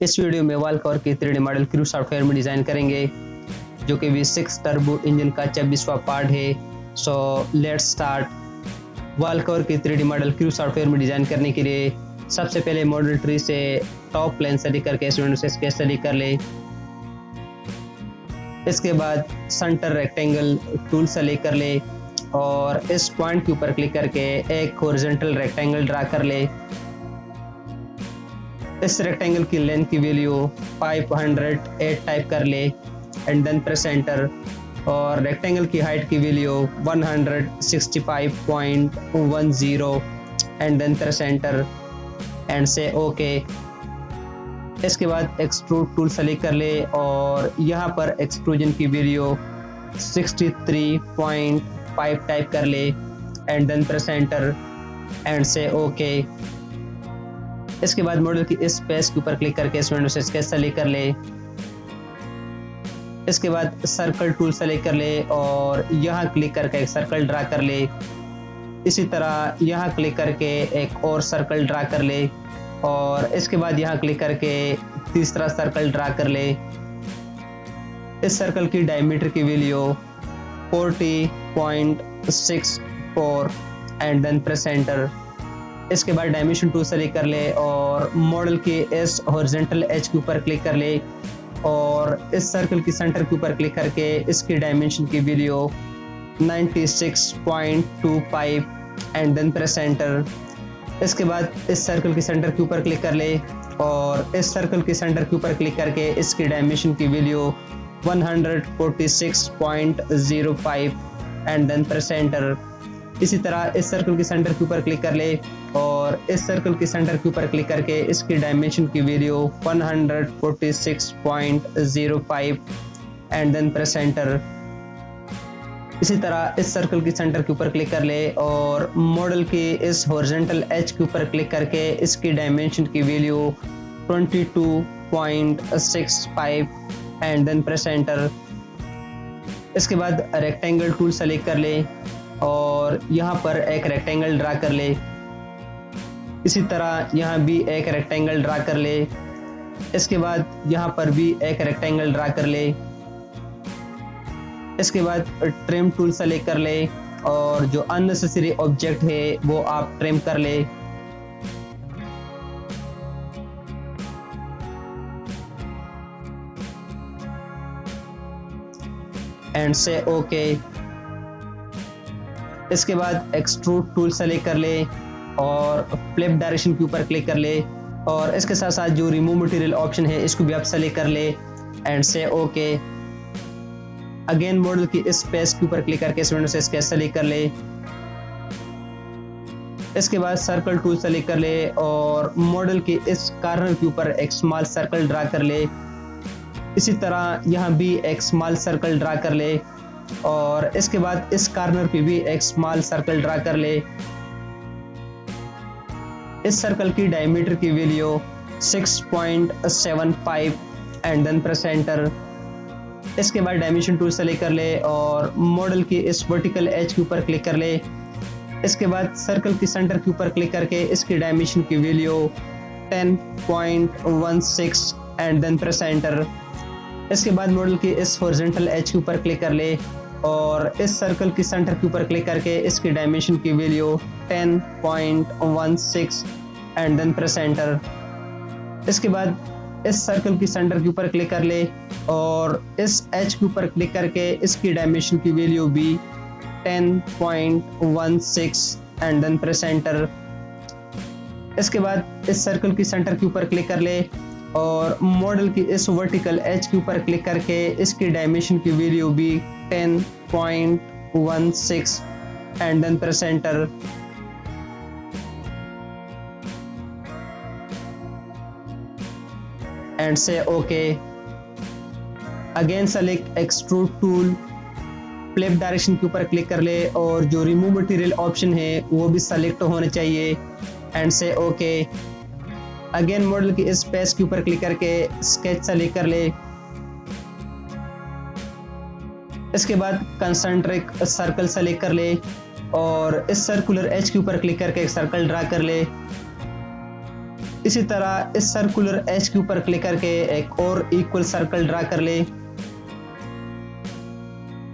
इस वीडियो में wall cover की 3D मॉडल क्रू सॉफ्टवेयर में डिज़ाइन करेंगे जो कि V6 टर्बो इंजन का 26वां पार्ट है। So let's start. Wall cover की 3D मॉडल क्रू सॉफ्टवेयर में डिज़ाइन करने के लिए सबसे पहले मॉडल ट्री से टॉप प्लेन सेलेक्ट करके इस विंडो से स्केच सेलेक्ट कर ले। इसके बाद सेंटर रेक्टेंगल टूल सेलेक्ट कर ले और इस पॉइंट के ऊपर क्लिक करके एक हॉरिजॉन्टल रेक्टेंगल ड्रा कर ले। इस रेक्टेंगल की लेंथ की वैल्यू 508 टाइप कर ले एंड देन प्रेस एंटर। और रेक्टेंगल की हाइट की value 165.10 and then press enter and say okay. इसके बाद एक्सट्रूड टूल सेलेक्ट कर ले और यहाँ पर एक्सट्रूजन की वैल्यू 63.5 टाइप कर ले and then press enter and say okay. इसके बाद मॉडल की इस पेज के ऊपर क्लिक करके इस विंडो से स्केच सेलेक्ट कर ले। इसके बाद सर्कल टूल सेलेक्ट कर ले और यहाँ क्लिक करके एक सर्कल ड्रा कर ले। इसी तरह यहाँ क्लिक करके एक और सर्कल ड्रा कर ले और इसके बाद यहाँ क्लिक करके तीसरा सर्कल ड्रा कर ले। इस सर्कल की डायमीटर की value 40.64 and then press enter. इसके बाद डायमेंशन टूल सेलेक्ट कर ले और मॉडल के इस हॉरिजॉन्टल एज के ऊपर क्लिक कर ले और इस सर्कल की सेंटर के ऊपर क्लिक करके इसकी डायमेंशन की value 96.25 and then press enter. इसके बाद इस सर्कल की सेंटर के ऊपर क्लिक कर ले और इस सर्कल की सेंटर के ऊपर क्लिक करके इसकी डायमेंशन की value 146.05 and then press enter. इसी तरह इस सर्कल के सेंटर के ऊपर क्लिक कर ले और इस सर्कल के सेंटर के ऊपर क्लिक करके इसकी डायमेंशन की value 146.05 and then press enter. इसी तरह इस सर्कल की सेंटर के ऊपर क्लिक कर ले और मॉडल के इस हॉरिजॉन्टल एज के ऊपर क्लिक करके इसकी डायमेंशन की value 22.65 and then press enter. इसके बाद रेक्टेंगल टूल सेलेक्ट कर ले और यहाँ पर एक रेक्टेंगल ड्रा कर ले। इसी तरह यहाँ भी एक रेक्टेंगल ड्रा कर ले। इसके बाद यहाँ पर भी एक रेक्टेंगल ड्रा कर ले। इसके बाद ट्रिम टूल सेलेक्ट कर ले और जो अननेसेसरी ऑब्जेक्ट है वो आप ट्रिम कर ले। And say okay. इसके बाद एक्सट्रूड टूल सेलेक्ट कर ले और फ्लिप डायरेक्शन के ऊपर क्लिक कर ले और इसके साथ साथ जो रिमूव मटेरियल ऑप्शन है इसको भी आप सेलेक्ट कर ले and say okay. Again model की इस पेज के ऊपर क्लिक करके इस विंडो से स्केच सेलेक्ट कर ले। इसके बाद सर्कल टूल सेलेक्ट कर ले और मॉडल के इस कॉर्नर के ऊपर एक स्मॉल सर्कल ड्रा कर ले। इसी तरह यहाँ भी एक स्मॉल सर्कल ड्रा कर ले और इसके बाद इस कॉर्नर पे भी एक स्मॉल सर्कल ड्रा कर ले। इस सर्कल की डायमीटर की value 6.75 and then press enter. इसके बाद डायमेंशन टूल सेलेक्ट कर ले और मॉडल की इस वर्टिकल एज के ऊपर क्लिक कर ले। इसके बाद सर्कल की सेंटर के ऊपर क्लिक करके इसकी डायमेंशन की value 10.16 and then press enter. इसके बाद मॉडल की इस हॉरिजॉन्टल एज के ऊपर क्लिक कर ले और इस सर्कल की सेंटर के ऊपर क्लिक करके इसकी डायमेंशन की value 10.16 and then press enter. इसके बाद इस सर्कल की सेंटर के ऊपर क्लिक कर ले और इस एज के ऊपर क्लिक करके इसकी डायमेंशन की वैल्यू भी 10.16 एंड देन प्रेस एंटर। इसके बाद इस सर्कल की सेंटर के ऊपर क्लिक कर ले और मॉडल की इस वर्टिकल एज के ऊपर क्लिक करके इसकी डायमेंशन की वैल्यू भी 10.16 and then press enter. And say okay. Again select extrude tool, flip direction के ऊपर क्लिक कर ले और जो रिमूव मटेरियल ऑप्शन है वो भी सेलेक्ट होना चाहिए and say okay. Again model की इस पेज के ऊपर क्लिक करके स्केच सेलेक्ट कर ले। इसके बाद कंसंट्रिक सर्कल सेलेक्ट कर ले और इस सर्कुलर एज के ऊपर क्लिक करके एक सर्कल ड्रा कर ले। इसी तरह इस सर्कुलर एज के ऊपर क्लिक करके एक और इक्वल सर्कल ड्रा कर ले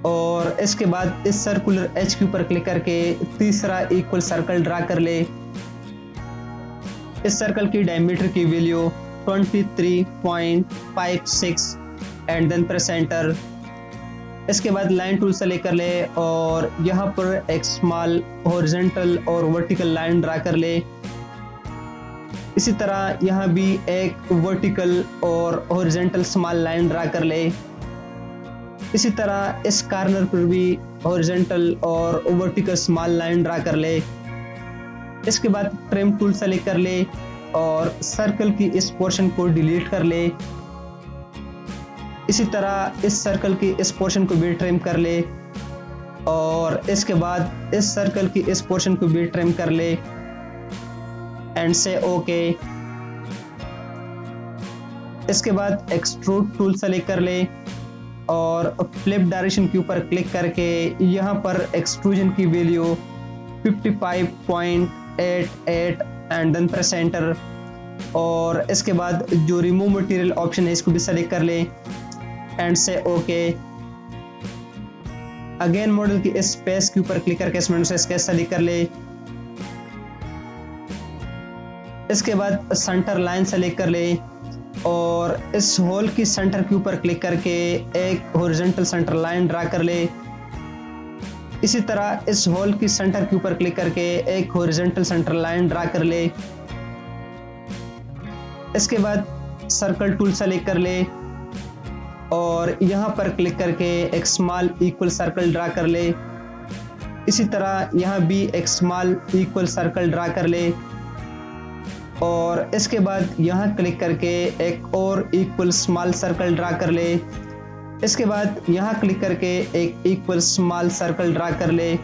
और इसके बाद इस सर्कुलर एज के ऊपर क्लिक करके तीसरा इक्वल सर्कल ड्रा कर ले। इस सर्कल की डायमीटर की value 23.56 and then press enter. इसके बाद लाइन टूल सेलेक्ट कर ले और यहाँ पर एक स्मॉल हॉरिजॉन्टल और वर्टिकल लाइन ड्रा कर ले। इसी तरह यहाँ भी एक वर्टिकल और हॉरिजॉन्टल स्मॉल लाइन ड्रा कर ले। इसी तरह इस कॉर्नर पर भी हॉरिजॉन्टल और वर्टिकल स्मॉल लाइन ड्रा कर ले। इसके बाद ट्रिम टूल सेलेक्ट कर ले और सर्कल की इस पोर्शन को डिलीट कर ले। इसी तरह इस सर्कल की इस पोर्शन को भी ट्रिम कर ले और इसके बाद इस सर्कल की इस पोर्शन को भी ट्रिम कर ले एंड से ओके। इसके बाद एक्सट्रूड टूल सेलेक्ट कर ले और फ्लिप डायरेक्शन के ऊपर क्लिक करके यहाँ पर एक्सट्रूजन की value 55.88 and then press enter. और इसके बाद जो रिमूव मटेरियल ऑप्शन है इसको भी सेलेक्ट कर ले and say okay. Again model की इस स्पेस के ऊपर क्लिक करके इसमें से स्केच सेलेक्ट कर ले। इसके बाद सेंटर लाइन सेलेक्ट कर ले और इस होल की सेंटर के ऊपर क्लिक करके एक हॉरिजॉन्टल सेंटर लाइन ड्रा कर ले। इसी तरह इस होल की सेंटर के ऊपर क्लिक करके एक हॉरिजॉन्टल सेंटर लाइन ड्रा कर ले। इसके बाद सर्कल टूल सेलेक्ट कर ले और यहाँ पर क्लिक करके एक स्मॉल इक्वल सर्कल ड्रा कर ले। इसी तरह यहाँ भी एक स्मॉल इक्वल सर्कल ड्रा कर ले और इसके बाद यहाँ क्लिक करके एक और इक्वल स्मॉल सर्कल ड्रा कर ले। इसके बाद यहाँ क्लिक करके एक इक्वल स्मॉल सर्कल ड्रा कर ले।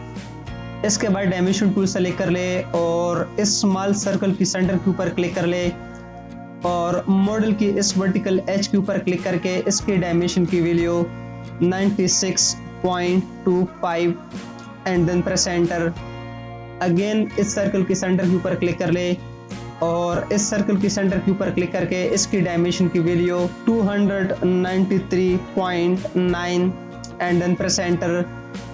इसके बाद डायमेंशन टूल सेलेक्ट कर ले और इस स्मॉल सर्कल की सेंटर के ऊपर क्लिक कर ले और मॉडल की इस वर्टिकल एज के ऊपर क्लिक करके इसकी डायमेंशन की value 96.25 and then press enter. Again इस सर्कल की सेंटर के ऊपर क्लिक कर ले और इस सर्कल की सेंटर के ऊपर क्लिक करके इसकी डायमेंशन की value 293.9 and then press enter.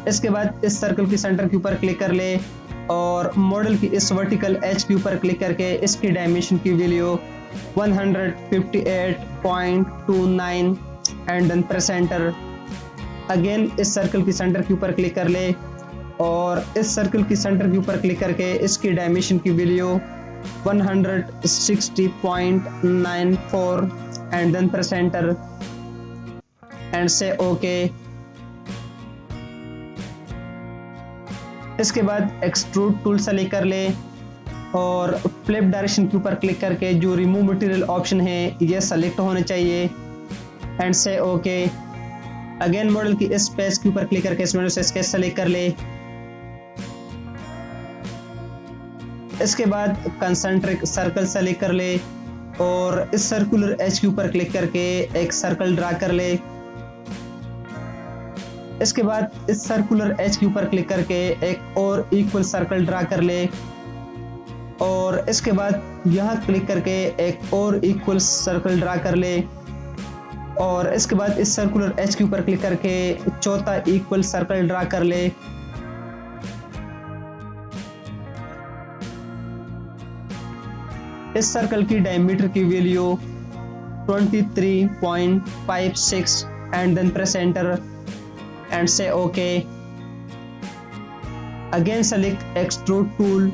इसके बाद इस सर्कल की सेंटर के ऊपर क्लिक कर ले और मॉडल की इस वर्टिकल एज के ऊपर क्लिक करके इसकी डायमेंशन की value 158.29 and then press enter. Again इस सर्कल की सेंटर के ऊपर क्लिक कर ले और इस सर्कल की सेंटर के ऊपर क्लिक करके इसकी डायमेंशन की value 160.94 and then press enter and say okay. इसके बाद एक्सट्रूड टूल सेलेक्ट कर ले और फ्लिप डायरेक्शन के ऊपर क्लिक करके जो रिमूव मटेरियल ऑप्शन है ये सेलेक्ट होने चाहिए and say okay. Again model की इस पेज के ऊपर क्लिक करके इस मेनू से स्केच सेलेक्ट कर ले। इसके बाद कंसेंट्रिक सर्कल सेलेक्ट कर ले और इस सर्कुलर एज के ऊपर क्लिक करके एक सर्कल ड्रा कर ले। इसके बाद इस सर्कुलर एज के ऊपर क्लिक करके एक और इक्वल सर्कल ड्रा कर ले और इसके बाद यहाँ क्लिक करके एक और इक्वल सर्कल ड्रा कर ले और इसके बाद इस सर्कुलर एज के ऊपर क्लिक करके चौथा इक्वल सर्कल ड्रा कर ले। इस सर्कल की डायमीटर की value 23.56 and then press enter and say okay. Again select extrude tool,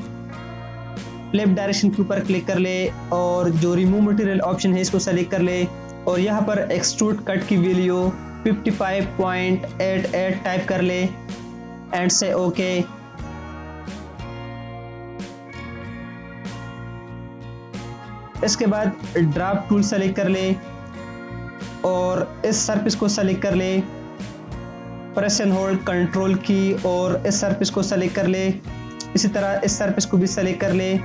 flip direction के ऊपर क्लिक कर ले और जो रिमूव मटेरियल ऑप्शन है इसको सेलेक्ट कर ले और यहाँ पर एक्सट्रूड कट की वैल्यू 55.88 टाइप कर ले एंड से ओके। इसके बाद ड्राफ्ट टूल सेलेक्ट कर ले और इस सरफेस को सेलेक्ट कर ले, प्रेस एंड होल्ड कंट्रोल की और इस सरफेस को सेलेक्ट कर ले। इसी तरह इस सरफेस को भी सेलेक्ट कर ले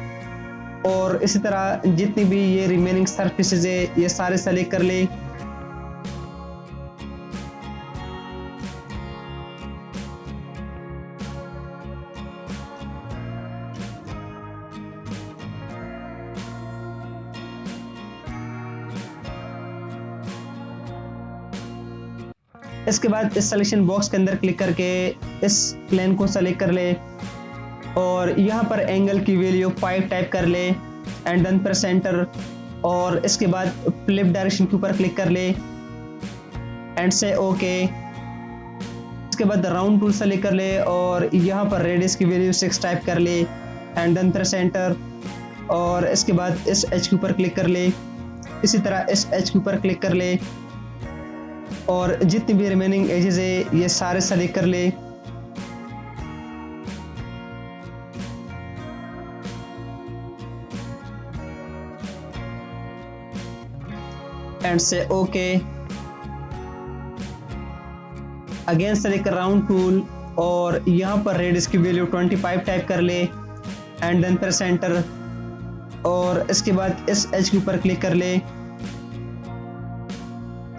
और इसी तरह जितनी भी ये रिमेनिंग सरफेसेस है ये सारे सेलेक्ट कर ले। इसके बाद इस सिलेक्शन बॉक्स के अंदर क्लिक करके इस प्लेन को सेलेक्ट कर ले और यहाँ पर एंगल की वैल्यू 5 टाइप कर ले एंड देन प्रेस एंटर। और इसके बाद फ्लिप डायरेक्शन के ऊपर क्लिक कर ले एंड से ओके। इसके बाद राउंड टूल सेलेक्ट कर ले और यहाँ पर रेडियस की वैल्यू 6 टाइप कर ले एंड देन प्रेस एंटर। और इसके बाद इस एज के ऊपर क्लिक कर ले, इसी तरह इस एज के ऊपर क्लिक कर ले और जितनी भी रिमेनिंग एजेस है ये सारे सेलेक्ट कर ले and say okay. Again select round tool और यहाँ पर रेडियस की वैल्यू 25 टाइप कर ले एंड देन प्रेस एंटर। और इसके बाद इस एज के ऊपर क्लिक कर ले,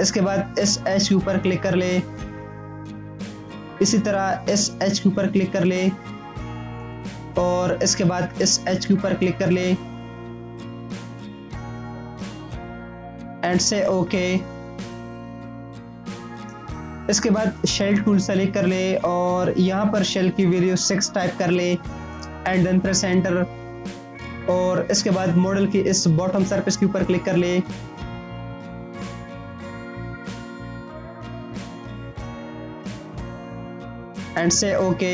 इसके बाद इस एज के ऊपर क्लिक कर ले, इसी तरह इस एज के ऊपर क्लिक कर ले और इसके बाद इस एज के ऊपर क्लिक कर ले एंड से ओके। इसके बाद शेल टूल सेलेक्ट कर ले और यहाँ पर शेल की वैल्यू 6 टाइप कर ले एंड देन प्रेस एंटर। और इसके बाद मॉडल की इस बॉटम सरफेस के ऊपर क्लिक कर ले एंड से ओके।